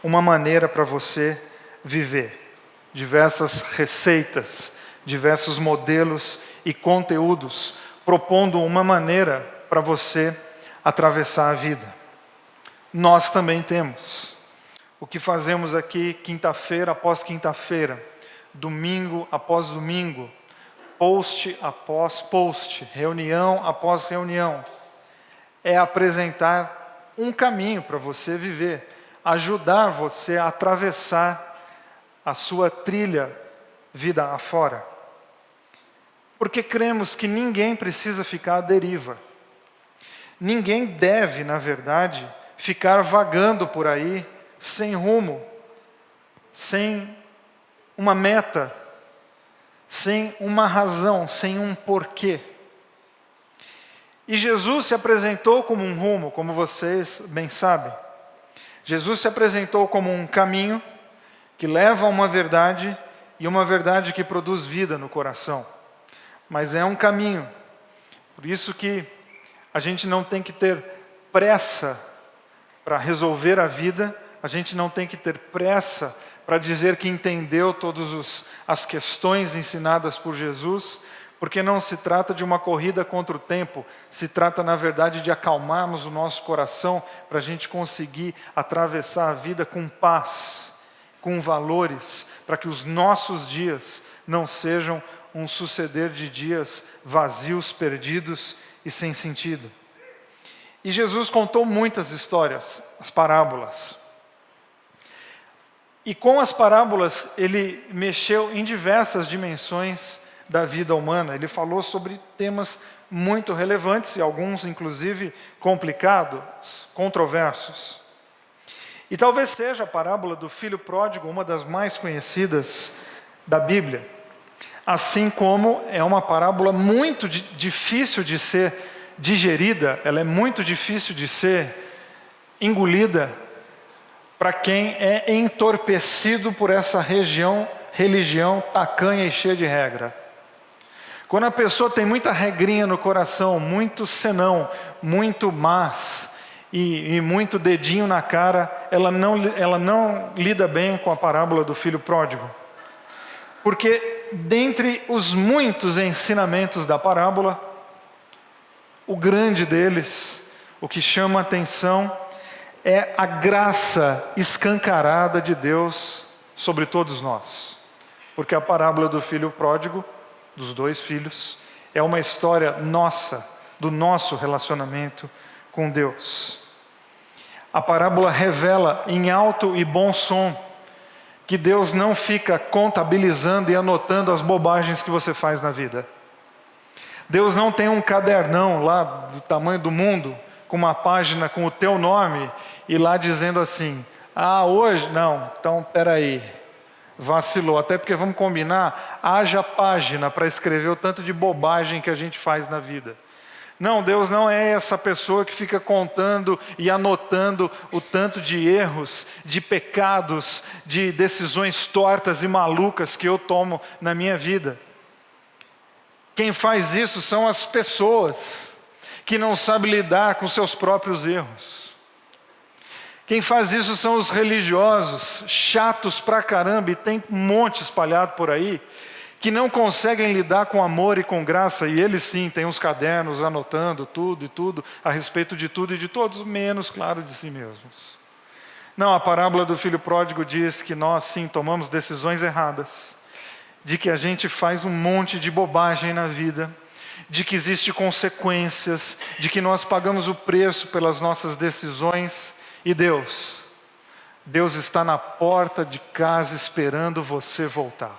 uma maneira para você viver. Diversas receitas, diversos modelos e conteúdos, propondo uma maneira para você atravessar a vida. Nós também temos. O que fazemos aqui quinta-feira após quinta-feira, domingo após domingo, post após post, reunião após reunião, é apresentar um caminho para você viver, ajudar você a atravessar a sua trilha vida afora. Porque cremos que ninguém precisa ficar à deriva. Ninguém deve, na verdade, ficar vagando por aí, sem rumo, sem uma meta, sem uma razão, sem um porquê. E Jesus se apresentou como um rumo, como vocês bem sabem. Jesus se apresentou como um caminho que leva a uma verdade, e uma verdade que produz vida no coração. Mas é um caminho. Por isso que a gente não tem que ter pressa para resolver a vida, a gente não tem que ter pressa para dizer que entendeu todas as questões ensinadas por Jesus, porque não se trata de uma corrida contra o tempo, se trata, na verdade, de acalmarmos o nosso coração para a gente conseguir atravessar a vida com paz, com valores, para que os nossos dias não sejam um suceder de dias vazios, perdidos e sem sentido. E Jesus contou muitas histórias, as parábolas. E com as parábolas, ele mexeu em diversas dimensões da vida humana. Ele falou sobre temas muito relevantes e alguns, inclusive, complicados, controversos. E talvez seja a parábola do filho pródigo uma das mais conhecidas da Bíblia. Assim como é uma parábola muito difícil de ser digerida, ela é muito difícil de ser engolida para quem é entorpecido por essa religião tacanha e cheia de regra. Quando a pessoa tem muita regrinha no coração, muito senão, muito mas e muito dedinho na cara, ela não lida bem com a parábola do filho pródigo. Porque dentre os muitos ensinamentos da parábola, o grande deles, o que chama a atenção, é a graça escancarada de Deus sobre todos nós. Porque a parábola do filho pródigo, dos dois filhos, é uma história nossa, do nosso relacionamento com Deus. A parábola revela em alto e bom som que Deus não fica contabilizando e anotando as bobagens que você faz na vida. Deus não tem um cadernão lá do tamanho do mundo, com uma página com o teu nome, e lá dizendo assim, hoje, não, então peraí, vacilou, até porque vamos combinar, haja página para escrever o tanto de bobagem que a gente faz na vida. Não, Deus não é essa pessoa que fica contando e anotando o tanto de erros, de pecados, de decisões tortas e malucas que eu tomo na minha vida. Quem faz isso são as pessoas que não sabem lidar com seus próprios erros. Quem faz isso são os religiosos, chatos pra caramba, e tem um monte espalhado por aí, que não conseguem lidar com amor e com graça, e eles sim têm uns cadernos anotando tudo e tudo, a respeito de tudo e de todos, menos, claro, de si mesmos. Não, a parábola do filho pródigo diz que nós sim tomamos decisões erradas, de que a gente faz um monte de bobagem na vida, de que existem consequências, de que nós pagamos o preço pelas nossas decisões, e Deus está na porta de casa esperando você voltar.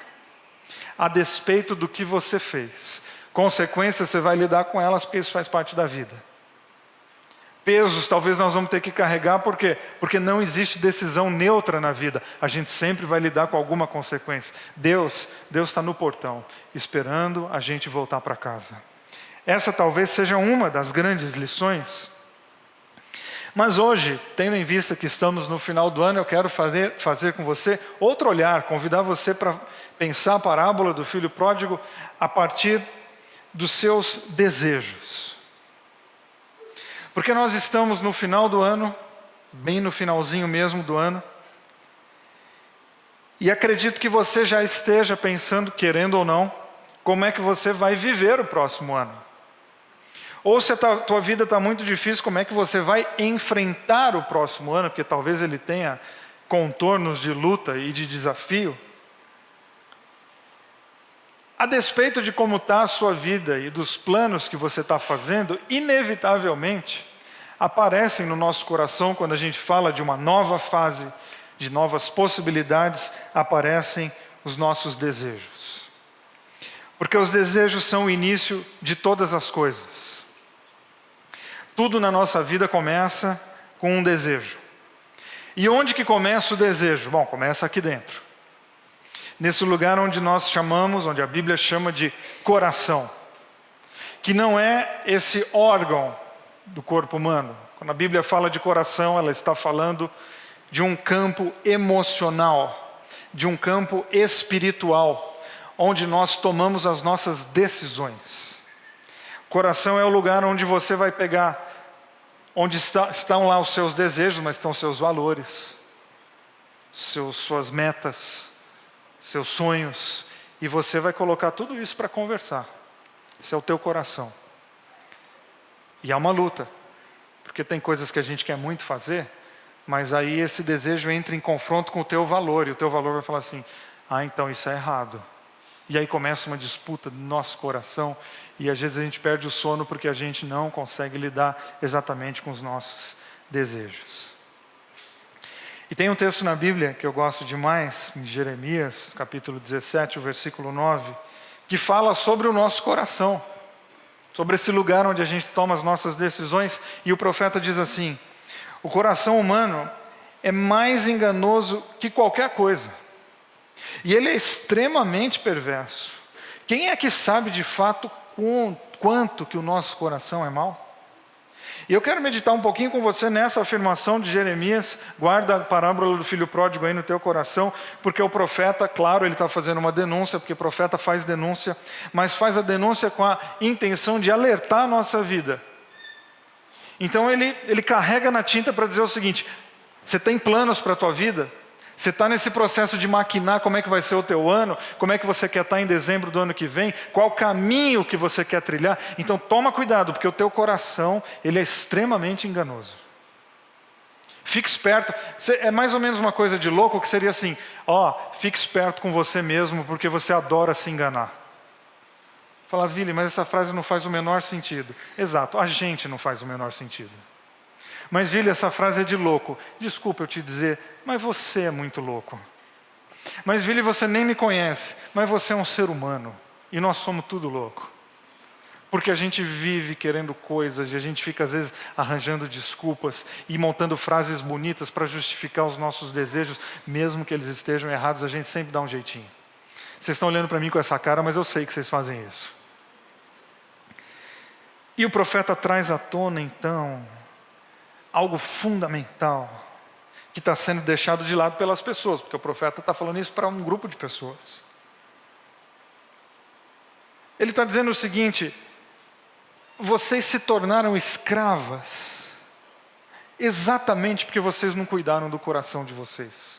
A despeito do que você fez. Consequências você vai lidar com elas, porque isso faz parte da vida. Pesos talvez nós vamos ter que carregar, por quê? Porque não existe decisão neutra na vida. A gente sempre vai lidar com alguma consequência. Deus está no portão, esperando a gente voltar para casa. Essa talvez seja uma das grandes lições. Mas hoje, tendo em vista que estamos no final do ano, eu quero fazer com você outro olhar, convidar você para pensar a parábola do filho pródigo a partir dos seus desejos. Porque nós estamos no final do ano, bem no finalzinho mesmo do ano, E acredito que você já esteja pensando, querendo ou não, como é que você vai viver o próximo ano. Ou se a tua vida está muito difícil, como é que você vai enfrentar o próximo ano, porque talvez ele tenha contornos de luta e de desafio. A despeito de como está a sua vida e dos planos que você está fazendo, inevitavelmente aparecem no nosso coração, quando a gente fala de uma nova fase, de novas possibilidades, aparecem os nossos desejos. Porque os desejos são o início de todas as coisas. Tudo na nossa vida começa com um desejo. E onde que começa o desejo? Bom, começa aqui dentro. Nesse lugar onde nós chamamos, onde a Bíblia chama de coração. Que não é esse órgão do corpo humano. Quando a Bíblia fala de coração, ela está falando de um campo emocional, de um campo espiritual, onde nós tomamos as nossas decisões. Coração é o lugar onde você vai pegar, onde estão lá os seus desejos, mas estão seus valores, suas metas, seus sonhos, e você vai colocar tudo isso para conversar. Esse é o teu coração. E há uma luta, porque tem coisas que a gente quer muito fazer, mas aí esse desejo entra em confronto com o teu valor, e o teu valor vai falar assim, então isso é errado. E aí começa uma disputa no nosso coração, e às vezes a gente perde o sono porque a gente não consegue lidar exatamente com os nossos desejos. E tem um texto na Bíblia que eu gosto demais, em Jeremias, capítulo 17, o versículo 9, que fala sobre o nosso coração, sobre esse lugar onde a gente toma as nossas decisões, e o profeta diz assim, o coração humano é mais enganoso que qualquer coisa, e ele é extremamente perverso. Quem é que sabe de fato quanto que o nosso coração é mau? E eu quero meditar um pouquinho com você nessa afirmação de Jeremias. Guarda a parábola do filho pródigo aí no teu coração, porque o profeta, claro, ele está fazendo uma denúncia, porque o profeta faz denúncia, mas faz a denúncia com a intenção de alertar a nossa vida. Então ele carrega na tinta para dizer o seguinte, você tem planos para a tua vida? Você está nesse processo de maquinar como é que vai ser o teu ano, como é que você quer estar em dezembro do ano que vem, qual caminho que você quer trilhar. Então toma cuidado, porque o teu coração ele é extremamente enganoso. Fique esperto, é mais ou menos uma coisa de louco que seria assim, fique esperto com você mesmo, porque você adora se enganar. Fala, Vili, mas essa frase não faz o menor sentido. Exato, a gente não faz o menor sentido. Mas, Vili, essa frase é de louco. Desculpa eu te dizer, mas você é muito louco. Mas, Vili, você nem me conhece, mas você é um ser humano. E nós somos tudo louco. Porque a gente vive querendo coisas e a gente fica, às vezes, arranjando desculpas e montando frases bonitas para justificar os nossos desejos, mesmo que eles estejam errados, a gente sempre dá um jeitinho. Vocês estão olhando para mim com essa cara, mas eu sei que vocês fazem isso. E o profeta traz à tona, então, algo fundamental que está sendo deixado de lado pelas pessoas, porque o profeta está falando isso para um grupo de pessoas. Ele está dizendo o seguinte, vocês se tornaram escravas, exatamente porque vocês não cuidaram do coração de vocês.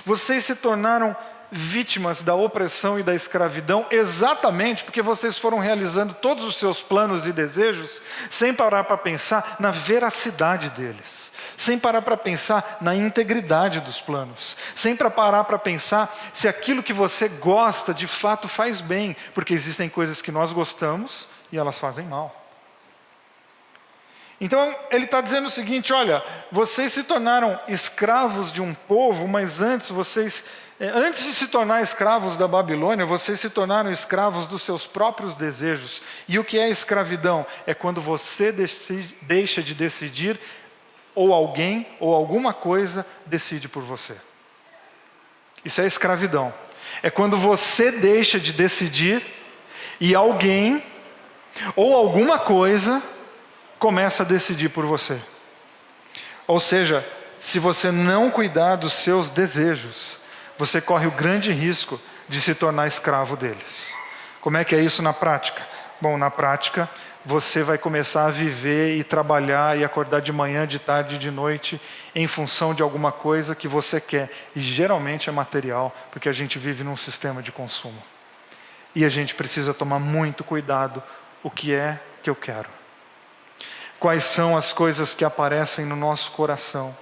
Vocês se tornaram vítimas da opressão e da escravidão, exatamente porque vocês foram realizando todos os seus planos e desejos, sem parar para pensar na veracidade deles, sem parar para pensar na integridade dos planos, sem parar para pensar se aquilo que você gosta de fato faz bem, porque existem coisas que nós gostamos e elas fazem mal. Então ele está dizendo o seguinte, olha, vocês se tornaram escravos de um povo, mas antes de se tornar escravos da Babilônia, vocês se tornaram escravos dos seus próprios desejos. E o que é escravidão? É quando você deixa de decidir, ou alguém, ou alguma coisa decide por você. Isso é escravidão. É quando você deixa de decidir, e alguém, ou alguma coisa, começa a decidir por você. Ou seja, se você não cuidar dos seus desejos, você corre o grande risco de se tornar escravo deles. Como é que é isso na prática? Bom, na prática, você vai começar a viver e trabalhar e acordar de manhã, de tarde e de noite em função de alguma coisa que você quer. E geralmente é material, porque a gente vive num sistema de consumo. E a gente precisa tomar muito cuidado. O que é que eu quero? Quais são as coisas que aparecem no nosso coração?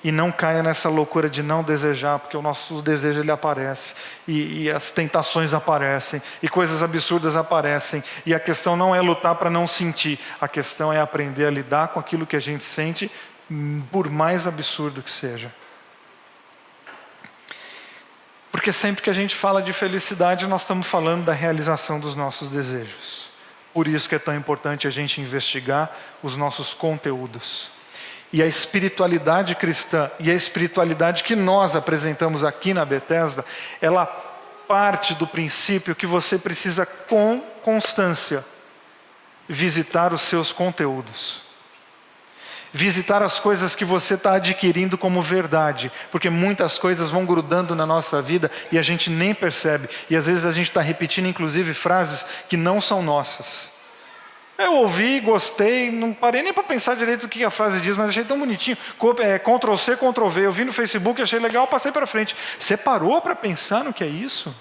E não caia nessa loucura de não desejar, porque o nosso desejo ele aparece, e as tentações aparecem, e coisas absurdas aparecem, e a questão não é lutar para não sentir, a questão é aprender a lidar com aquilo que a gente sente, por mais absurdo que seja. Porque sempre que a gente fala de felicidade, nós estamos falando da realização dos nossos desejos. Por isso que é tão importante a gente investigar os nossos conteúdos. E a espiritualidade cristã, e a espiritualidade que nós apresentamos aqui na Bethesda, ela parte do princípio que você precisa com constância visitar os seus conteúdos. Visitar as coisas que você está adquirindo como verdade, porque muitas coisas vão grudando na nossa vida e a gente nem percebe. E às vezes a gente está repetindo inclusive frases que não são nossas. Eu ouvi, gostei, não parei nem para pensar direito o que a frase diz, mas achei tão bonitinho. Ctrl C, Ctrl V. Eu vi no Facebook, achei legal, passei para frente. Você parou para pensar no que é isso?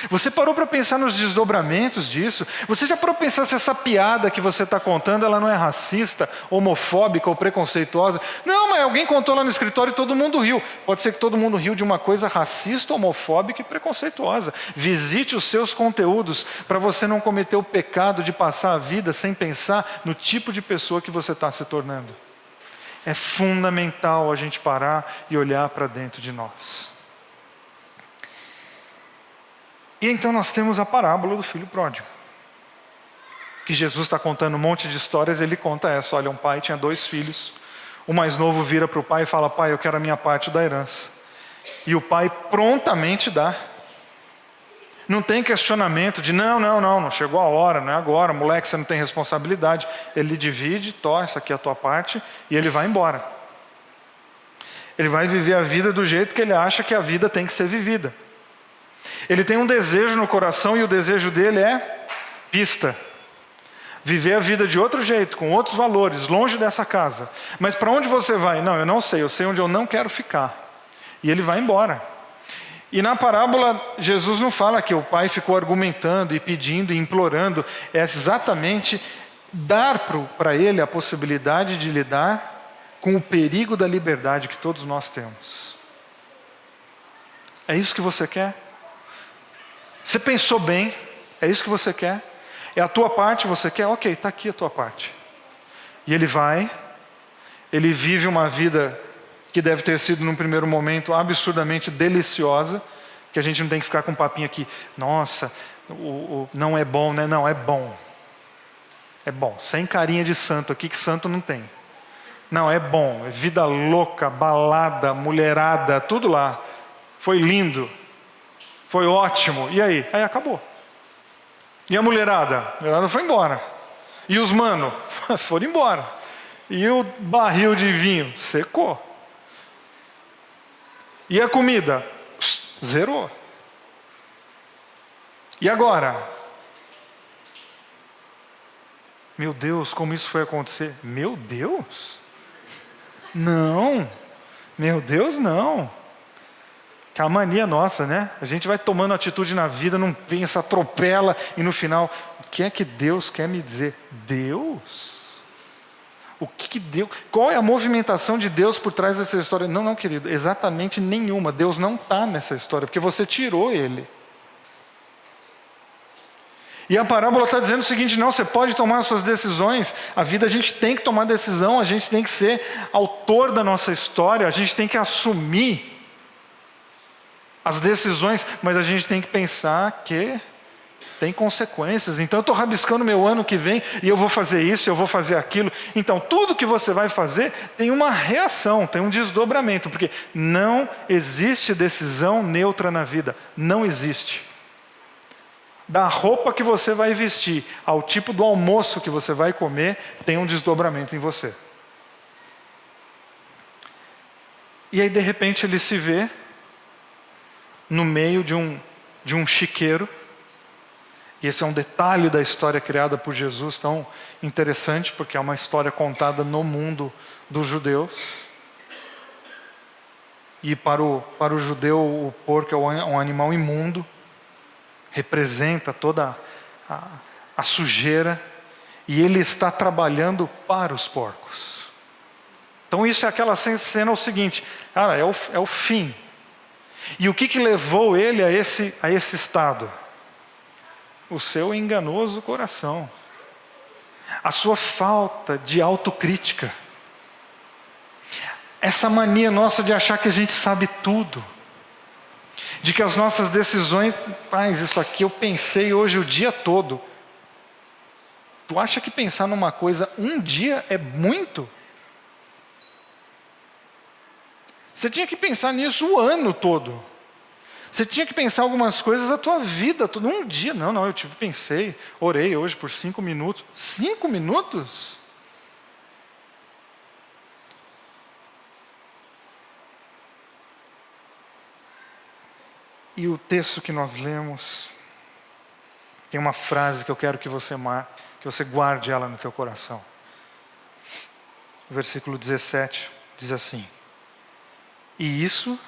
Você parou para pensar nos desdobramentos disso? Você já parou para pensar se essa piada que você está contando, ela não é racista, homofóbica ou preconceituosa? Não, mas alguém contou lá no escritório e todo mundo riu. Pode ser que todo mundo riu de uma coisa racista, homofóbica e preconceituosa. Visite os seus conteúdos para você não cometer o pecado de passar a vida sem pensar no tipo de pessoa que você está se tornando. É fundamental a gente parar e olhar para dentro de nós. E então nós temos a parábola do filho pródigo. Que Jesus está contando um monte de histórias, ele conta essa. Olha, um pai tinha 2 filhos. O mais novo vira para o pai e fala: pai, eu quero a minha parte da herança. E o pai prontamente dá. Não tem questionamento de não chegou a hora, não é agora, moleque, você não tem responsabilidade. Ele divide, essa aqui é a tua parte, e ele vai embora. Ele vai viver a vida do jeito que ele acha que a vida tem que ser vivida. Ele tem um desejo no coração e o desejo dele é pista. Viver a vida de outro jeito, com outros valores, longe dessa casa. Mas para onde você vai? Não, eu não sei, eu sei onde eu não quero ficar. E ele vai embora. E na parábola, Jesus não fala que o pai ficou argumentando e pedindo e implorando. É exatamente dar para ele a possibilidade de lidar com o perigo da liberdade que todos nós temos. É isso que você quer? Você pensou bem? É isso que você quer? É a tua parte você quer? Ok, está aqui a tua parte. E ele vai, ele vive uma vida que deve ter sido num primeiro momento absurdamente deliciosa, que a gente não tem que ficar com um papinho aqui, nossa, não é bom, né? Não, é bom. É bom, sem carinha de santo aqui, que santo não tem. Não, é bom, é vida louca, balada, mulherada, tudo lá. Foi lindo. Foi ótimo. E aí? Aí acabou. E a mulherada? A mulherada foi embora. E os mano? Foram embora. E o barril de vinho? Secou. E a comida? Zerou. E agora? Meu Deus, como isso foi acontecer? Meu Deus? Não. Meu Deus, não. Que é a mania nossa, né? A gente vai tomando atitude na vida, não pensa, atropela, e no final, o que é que Deus quer me dizer? Deus? O que Deus? Qual é a movimentação de Deus por trás dessa história? Não, querido, exatamente nenhuma. Deus não está nessa história, porque você tirou Ele. E a parábola está dizendo o seguinte: não, você pode tomar as suas decisões, a vida a gente tem que tomar decisão, a gente tem que ser autor da nossa história, a gente tem que assumir as decisões, mas a gente tem que pensar que tem consequências. Então eu estou rabiscando meu ano que vem e eu vou fazer isso, eu vou fazer aquilo. Então tudo que você vai fazer tem uma reação, tem um desdobramento, porque não existe decisão neutra na vida, não existe. Da roupa que você vai vestir ao tipo do almoço que você vai comer, tem um desdobramento em você. E aí de repente ele se vê no meio de um chiqueiro, E esse é um detalhe da história criada por Jesus, tão interessante, porque é uma história contada no mundo dos judeus. E para o judeu, o porco é um animal imundo, representa toda a sujeira, e ele está trabalhando para os porcos. Então isso é aquela cena, o seguinte, cara, é o fim. E o que levou ele a esse estado? O seu enganoso coração, a sua falta de autocrítica, essa mania nossa de achar que a gente sabe tudo, de que as nossas decisões, isso aqui eu pensei hoje o dia todo. Tu acha que pensar numa coisa um dia é muito? Você tinha que pensar nisso o ano todo. Você tinha que pensar algumas coisas a tua vida toda. Um dia, não, pensei, orei hoje por 5 minutos. 5 minutos? E o texto que nós lemos tem uma frase que eu quero que você guarde ela no teu coração. O versículo 17 diz assim: e isso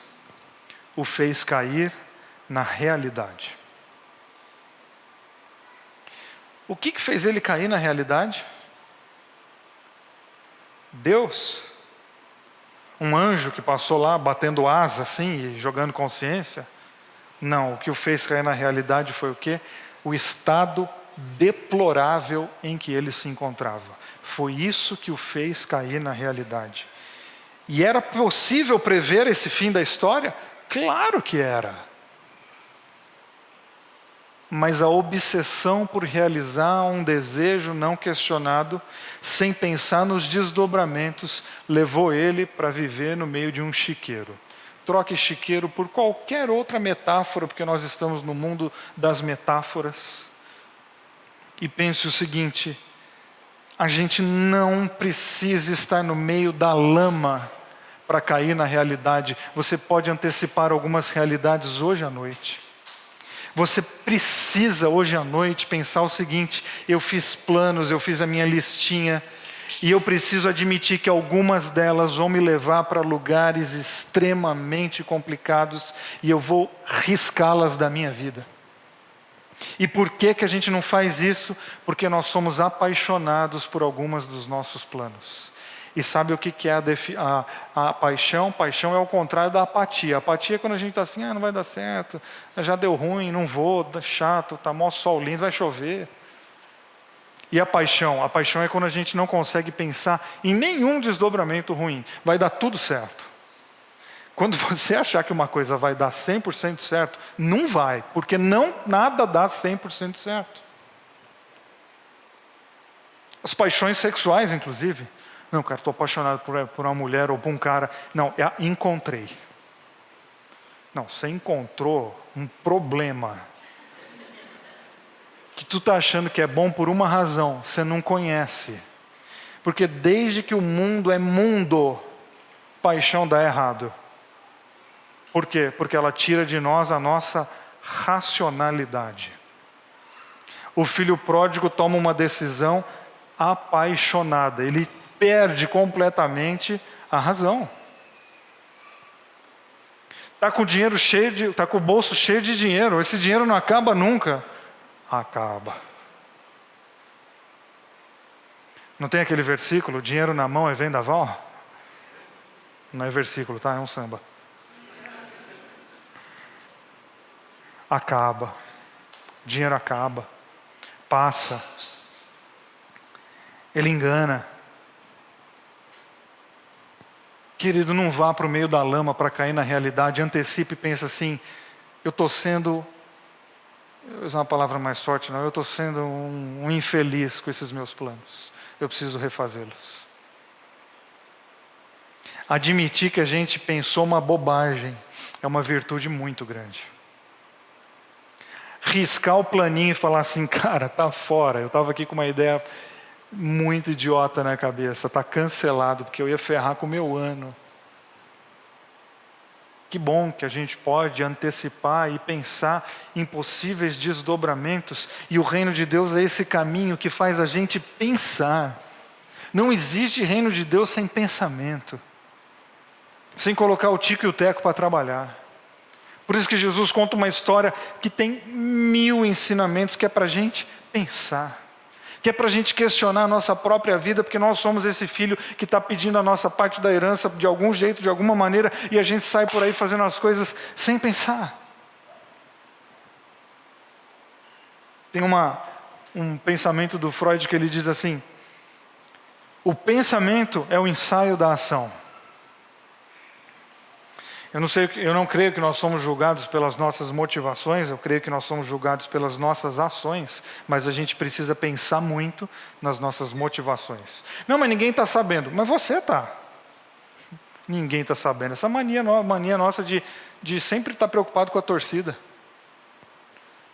o fez cair na realidade. O que fez ele cair na realidade? Deus? Um anjo que passou lá batendo asa assim e jogando consciência? Não, o que o fez cair na realidade foi o quê? O estado deplorável em que ele se encontrava. Foi isso que o fez cair na realidade. E era possível prever esse fim da história? Claro que era. Mas a obsessão por realizar um desejo não questionado, sem pensar nos desdobramentos, levou ele para viver no meio de um chiqueiro. Troque chiqueiro por qualquer outra metáfora, porque nós estamos no mundo das metáforas. E pense o seguinte: a gente não precisa estar no meio da lama para cair na realidade. Você pode antecipar algumas realidades hoje à noite. Você precisa hoje à noite pensar o seguinte: eu fiz planos, eu fiz a minha listinha, e eu preciso admitir que algumas delas vão me levar para lugares extremamente complicados, e eu vou riscá-las da minha vida. E por que a gente não faz isso? Porque nós somos apaixonados por algumas dos nossos planos. E sabe o que é a paixão? Paixão é o contrário da apatia. A apatia é quando a gente está assim, não vai dar certo, já deu ruim, não vou, tá chato, tá mó sol lindo, vai chover. E a paixão? A paixão é quando a gente não consegue pensar em nenhum desdobramento ruim. Vai dar tudo certo. Quando você achar que uma coisa vai dar 100% certo, não vai, porque nada dá 100% certo. As paixões sexuais, inclusive. Não, cara, estou apaixonado por uma mulher ou por um cara. Não, encontrei. Não, você encontrou um problema. Que tu está achando que é bom por uma razão, você não conhece. Porque desde que o mundo é mundo, paixão dá errado. Por quê? Porque ela tira de nós a nossa racionalidade. O filho pródigo toma uma decisão apaixonada. Ele perde completamente a razão. Está com o dinheiro está com o bolso cheio de dinheiro. Esse dinheiro não acaba nunca. Acaba. Não tem aquele versículo, dinheiro na mão é vendaval? Não é versículo, tá? É um samba. Acaba. Dinheiro acaba. Passa. Ele engana. Querido, não vá para o meio da lama para cair na realidade. Antecipe e pensa assim: eu estou sendo, eu vou usar uma palavra mais forte, não, eu estou sendo um infeliz com esses meus planos. Eu preciso refazê-los. Admitir que a gente pensou uma bobagem é uma virtude muito grande. Riscar o planinho e falar assim, cara, tá fora. Eu estava aqui com uma ideia muito idiota na cabeça, tá cancelado, porque eu ia ferrar com o meu ano. Que bom que a gente pode antecipar e pensar em possíveis desdobramentos. E o reino de Deus é esse caminho que faz a gente pensar. Não existe reino de Deus sem pensamento. Sem colocar o tico e o teco para trabalhar. Por isso que Jesus conta uma história que tem 1000 ensinamentos que é para a gente pensar. Que é para a gente questionar a nossa própria vida, porque nós somos esse filho que está pedindo a nossa parte da herança de algum jeito, de alguma maneira, e a gente sai por aí fazendo as coisas sem pensar. Tem um pensamento do Freud que ele diz assim: o pensamento é o ensaio da ação. Eu não creio que nós somos julgados pelas nossas motivações, eu creio que nós somos julgados pelas nossas ações, mas a gente precisa pensar muito nas nossas motivações. Não, mas ninguém está sabendo. Mas você está. Ninguém está sabendo. Essa mania nossa de sempre estar preocupado com a torcida.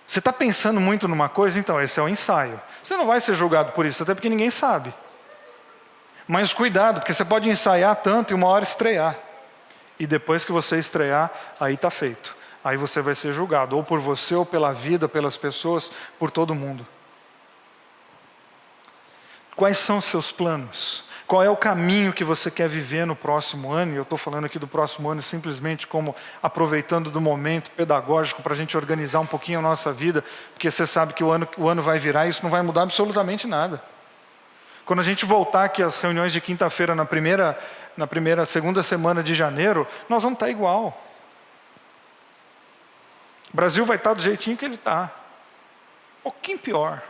Você está pensando muito numa coisa, então esse é o ensaio. Você não vai ser julgado por isso, até porque ninguém sabe. Mas cuidado, porque você pode ensaiar tanto e uma hora estrear. E depois que você estrear, aí está feito. Aí você vai ser julgado, ou por você, ou pela vida, pelas pessoas, por todo mundo. Quais são os seus planos? Qual é o caminho que você quer viver no próximo ano? E eu estou falando aqui do próximo ano simplesmente como aproveitando do momento pedagógico para a gente organizar um pouquinho a nossa vida, porque você sabe que o ano vai virar e isso não vai mudar absolutamente nada. Quando a gente voltar aqui às reuniões de quinta-feira segunda semana de janeiro, nós vamos estar igual. O Brasil vai estar do jeitinho que ele está. Um pouquinho pior.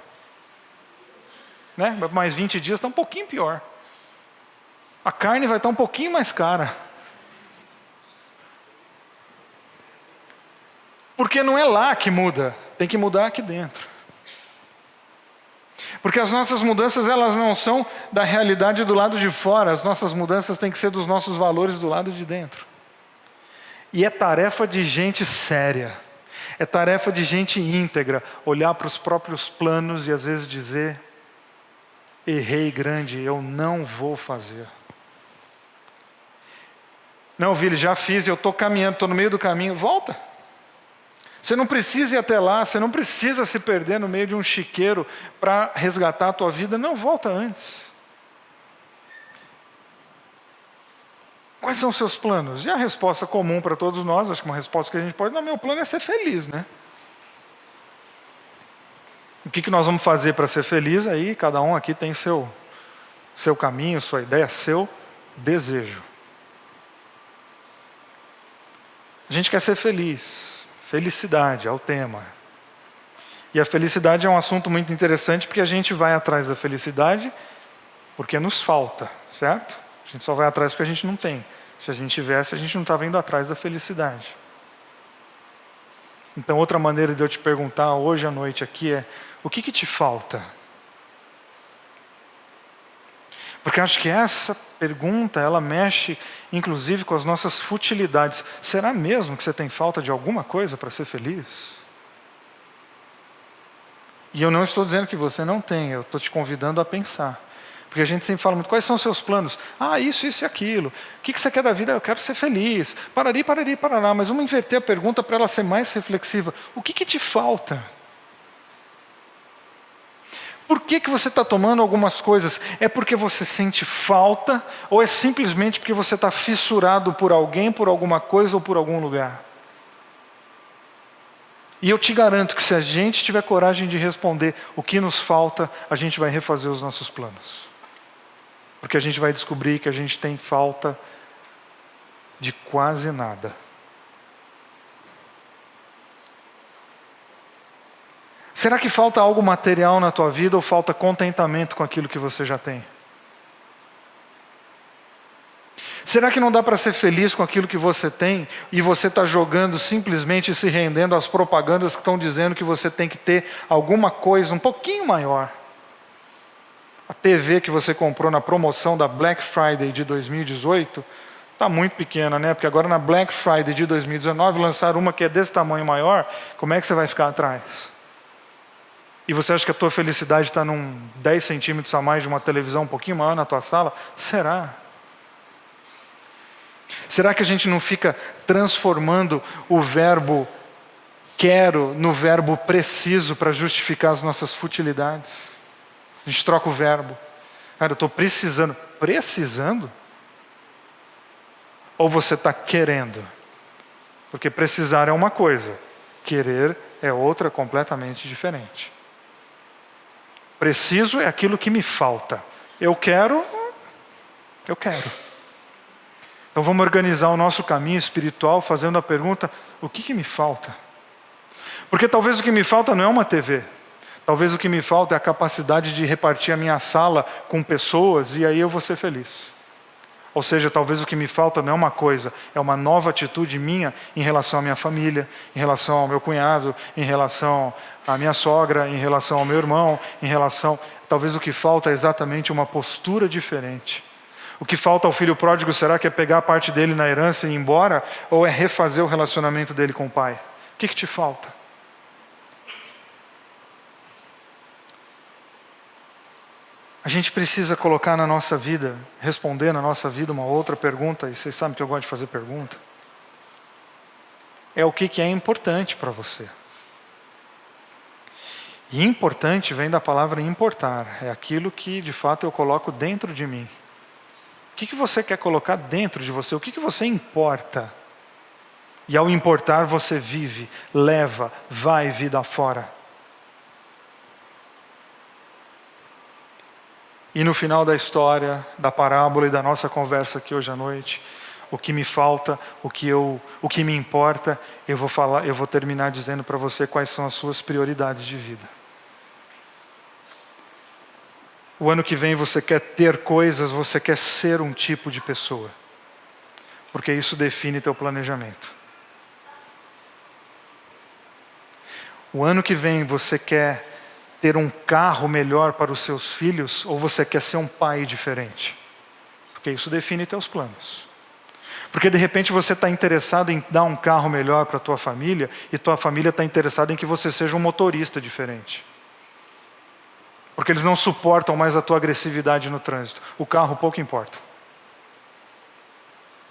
Né? Mais 20 dias está um pouquinho pior. A carne vai estar um pouquinho mais cara. Porque não é lá que muda, tem que mudar aqui dentro. Porque as nossas mudanças, elas não são da realidade do lado de fora, as nossas mudanças têm que ser dos nossos valores do lado de dentro. E é tarefa de gente séria, é tarefa de gente íntegra, olhar para os próprios planos e às vezes dizer: errei grande, eu não vou fazer. Não, Vili, já fiz, eu estou caminhando, estou no meio do caminho, volta. Você não precisa ir até lá, você não precisa se perder no meio de um chiqueiro para resgatar a tua vida. Não, volta antes. Quais são os seus planos? E a resposta comum para todos nós, acho que uma resposta que a gente pode dar: meu plano é ser feliz, né? O que nós vamos fazer para ser feliz? Aí cada um aqui tem seu caminho, sua ideia, seu desejo. A gente quer ser feliz. Felicidade é o tema. E a felicidade é um assunto muito interessante porque a gente vai atrás da felicidade porque nos falta, certo? A gente só vai atrás porque a gente não tem. Se a gente tivesse, a gente não estava indo atrás da felicidade. Então, outra maneira de eu te perguntar hoje à noite aqui é: o que te falta? Porque acho que essa pergunta, ela mexe inclusive com as nossas futilidades. Será mesmo que você tem falta de alguma coisa para ser feliz? E eu não estou dizendo que você não tem, eu estou te convidando a pensar. Porque a gente sempre fala muito: quais são os seus planos? Ah, isso e aquilo. O que você quer da vida? Eu quero ser feliz. Parará. Mas vamos inverter a pergunta para ela ser mais reflexiva. O que te falta? Por que você está tomando algumas coisas? É porque você sente falta? Ou é simplesmente porque você está fissurado por alguém, por alguma coisa ou por algum lugar? E eu te garanto que se a gente tiver coragem de responder o que nos falta, a gente vai refazer os nossos planos. Porque a gente vai descobrir que a gente tem falta de quase nada. Será que falta algo material na tua vida ou falta contentamento com aquilo que você já tem? Será que não dá para ser feliz com aquilo que você tem e você está jogando simplesmente e se rendendo às propagandas que estão dizendo que você tem que ter alguma coisa um pouquinho maior? A TV que você comprou na promoção da Black Friday de 2018 está muito pequena, né? Porque agora na Black Friday de 2019 lançaram uma que é desse tamanho maior. Como é que você vai ficar atrás? E você acha que a tua felicidade está num 10 centímetros a mais de uma televisão um pouquinho maior na tua sala? Será? Será que a gente não fica transformando o verbo quero no verbo preciso para justificar as nossas futilidades? A gente troca o verbo. Cara, eu estou precisando. Precisando? Ou você está querendo? Porque precisar é uma coisa, querer é outra completamente diferente. Preciso é aquilo que me falta. Eu quero. Então vamos organizar o nosso caminho espiritual fazendo a pergunta: o que me falta? Porque talvez o que me falta não é uma TV. Talvez o que me falta é a capacidade de repartir a minha sala com pessoas e aí eu vou ser feliz. Ou seja, talvez o que me falta não é uma coisa, é uma nova atitude minha em relação à minha família, em relação ao meu cunhado, em relação à minha sogra, em relação ao meu irmão, Talvez o que falta é exatamente uma postura diferente. O que falta ao filho pródigo, será que é pegar a parte dele na herança e ir embora? Ou é refazer o relacionamento dele com o pai? O que te falta? A gente precisa colocar na nossa vida, responder na nossa vida uma outra pergunta, e vocês sabem que eu gosto de fazer pergunta. É o que é importante para você. E importante vem da palavra importar, é aquilo que de fato eu coloco dentro de mim. O que você quer colocar dentro de você? O que você importa? E ao importar você vive, leva, vai vida afora. E no final da história, da parábola e da nossa conversa aqui hoje à noite, o que me falta, o que me importa, eu vou terminar dizendo para você quais são as suas prioridades de vida. O ano que vem você quer ter coisas, você quer ser um tipo de pessoa. Porque isso define teu planejamento. O ano que vem você quer ter um carro melhor para os seus filhos, ou você quer ser um pai diferente? Porque isso define teus planos. Porque de repente você está interessado em dar um carro melhor para a tua família, e tua família está interessada em que você seja um motorista diferente. Porque eles não suportam mais a tua agressividade no trânsito. O carro pouco importa.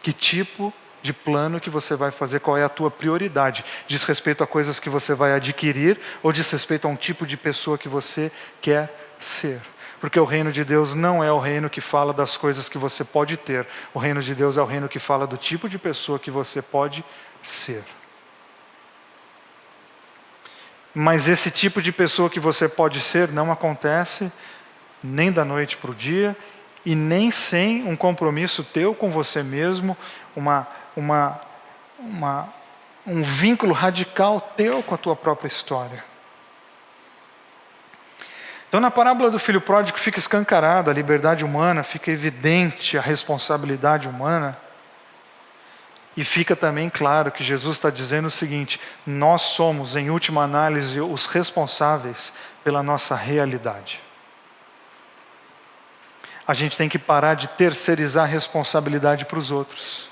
Que tipo de plano que você vai fazer, qual é a tua prioridade? Diz respeito a coisas que você vai adquirir ou diz respeito a um tipo de pessoa que você quer ser? Porque o reino de Deus não é o reino que fala das coisas que você pode ter. O reino de Deus é o reino que fala do tipo de pessoa que você pode ser. Mas esse tipo de pessoa que você pode ser não acontece nem da noite para o dia e nem sem um compromisso teu com você mesmo, um vínculo radical teu com a tua própria história. Então na parábola do filho pródigo fica escancarada a liberdade humana, fica evidente a responsabilidade humana. E fica também claro que Jesus está dizendo o seguinte: nós somos, em última análise, os responsáveis pela nossa realidade. A gente tem que parar de terceirizar a responsabilidade para os outros.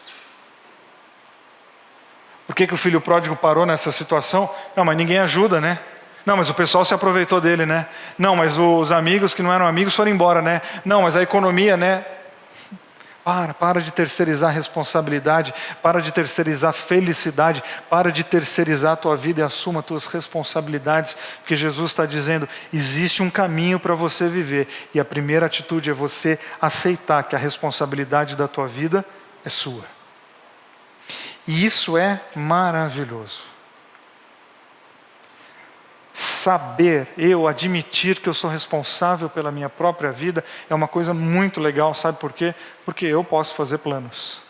Por que o filho pródigo parou nessa situação? Não, mas ninguém ajuda, né? Não, mas o pessoal se aproveitou dele, né? Não, mas os amigos que não eram amigos foram embora, né? Não, mas a economia, né? Para de terceirizar a responsabilidade, para de terceirizar a felicidade, para de terceirizar a tua vida e assuma as tuas responsabilidades, porque Jesus está dizendo, existe um caminho para você viver, e a primeira atitude é você aceitar que a responsabilidade da tua vida é sua. E isso é maravilhoso. Saber, eu admitir que eu sou responsável pela minha própria vida é uma coisa muito legal, sabe por quê? Porque eu posso fazer planos.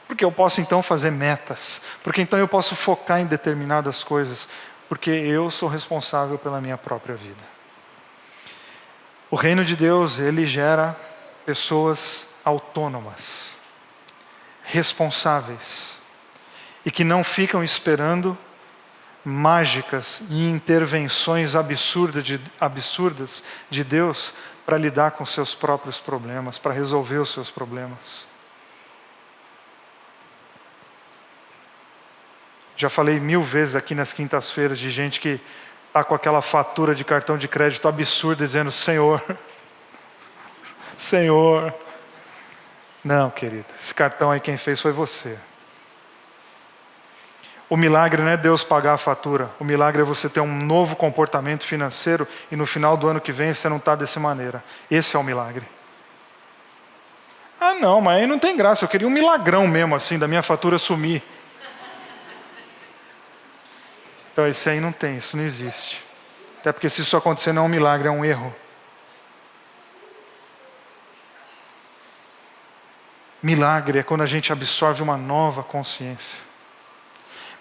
Porque eu posso então fazer metas. Porque então eu posso focar em determinadas coisas. Porque eu sou responsável pela minha própria vida. O reino de Deus, ele gera pessoas autônomas, responsáveis, e que não ficam esperando mágicas e intervenções absurdas de Deus para lidar com seus próprios problemas, para resolver os seus problemas. Já falei 1000 vezes aqui nas quintas-feiras de gente que está com aquela fatura de cartão de crédito absurda dizendo: Senhor, Não, querida, esse cartão aí quem fez foi você. O milagre não é Deus pagar a fatura. O milagre é você ter um novo comportamento financeiro e no final do ano que vem você não está dessa maneira. Esse é o milagre. Ah não, mas aí não tem graça. Eu queria um milagrão mesmo assim, da minha fatura sumir. Então esse aí não tem, isso não existe. Até porque se isso acontecer não é um milagre, é um erro. Milagre é quando a gente absorve uma nova consciência.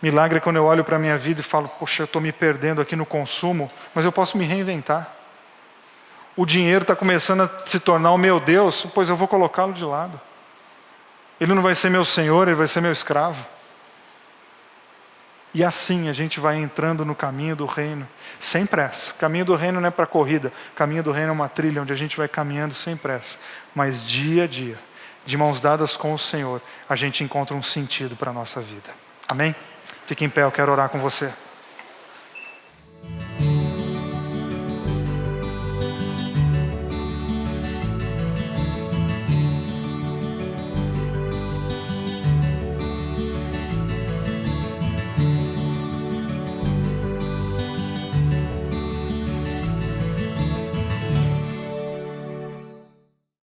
Milagre é quando eu olho para a minha vida e falo, poxa, eu estou me perdendo aqui no consumo, mas eu posso me reinventar. O dinheiro está começando a se tornar o meu Deus, pois eu vou colocá-lo de lado. Ele não vai ser meu senhor, ele vai ser meu escravo. E assim a gente vai entrando no caminho do reino, sem pressa. O caminho do reino não é para corrida, o caminho do reino é uma trilha onde a gente vai caminhando sem pressa. Mas dia a dia, de mãos dadas com o Senhor, a gente encontra um sentido para a nossa vida. Amém? Fique em pé, eu quero orar com você.